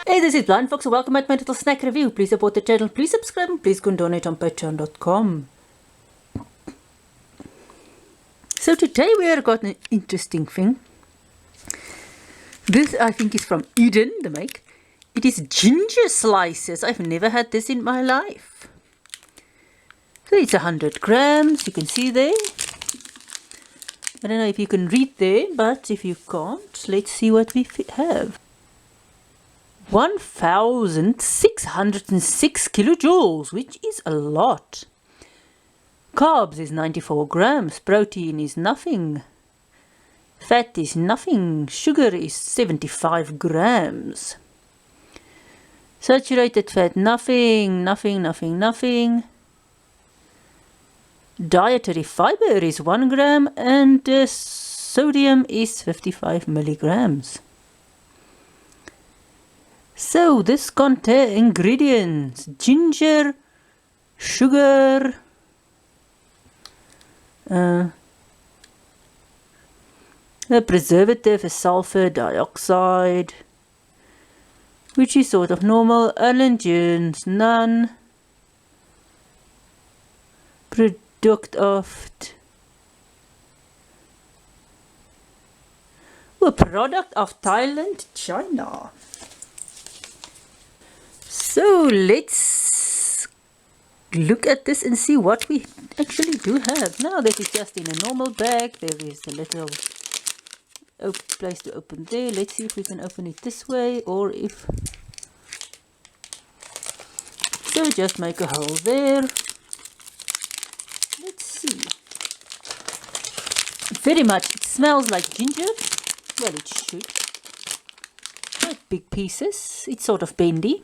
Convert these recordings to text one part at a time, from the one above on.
Hey, this is Blind Fox, welcome at my little snack review. Please support the channel, please subscribe, and please go and donate on patreon.com. So today we have got an interesting thing. This I think is from Eden, the make. It is ginger slices. I've never had this in my life. So it's 100 grams, you can see there. I don't know if you can read there, but if you can't, let's see what we have. 1,606 kilojoules, which is a lot. Carbs is 94 grams, protein is nothing, fat is nothing, sugar is 75 grams. Saturated fat, nothing. Dietary fiber is 1 gram and sodium is 55 milligrams. So this contains ingredients: ginger, sugar, the preservative is sulfur dioxide, which is sort of normal, allergens none, product of Thailand, China. So let's look at this and see what we actually do have. Now this is just in a normal bag. There is a little place to open there. Let's see if we can open it this way or if... So just make a hole there. Let's see. Very much, it smells like ginger. Well, it should. Quite big pieces. It's sort of bendy.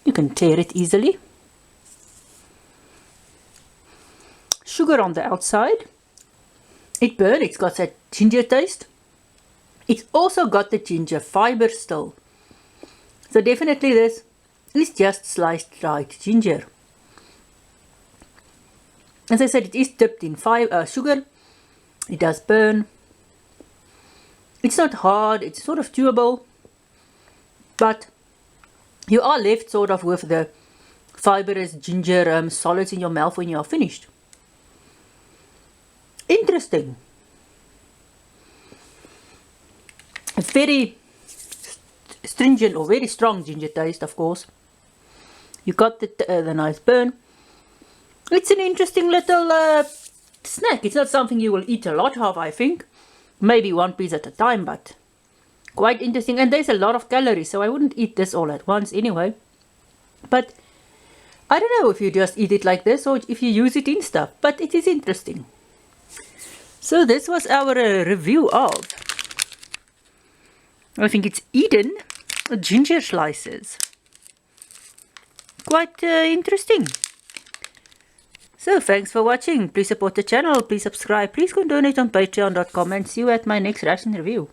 You can tear it easily. Sugar on the outside. It burns, it's got that ginger taste. It's also got the ginger fiber still. So definitely this is just sliced dried ginger. As I said, it is dipped in sugar. It does burn. It's not hard, it's sort of chewable. But you are left sort of with the fibrous ginger solids in your mouth when you are finished. Interesting. A very stringent or very strong ginger taste, of course. You got the nice burn. It's an interesting little snack. It's not something you will eat a lot of, I think. Maybe one piece at a time, but quite interesting. And there's a lot of calories, so I wouldn't eat this all at once anyway. But I don't know if you just eat it like this or if you use it in stuff, but it is interesting. So this was our review of, I think it's Eden ginger slices. Quite interesting. So thanks for watching. Please support the channel, please subscribe, please go and donate on patreon.com, and see you at my next ration review.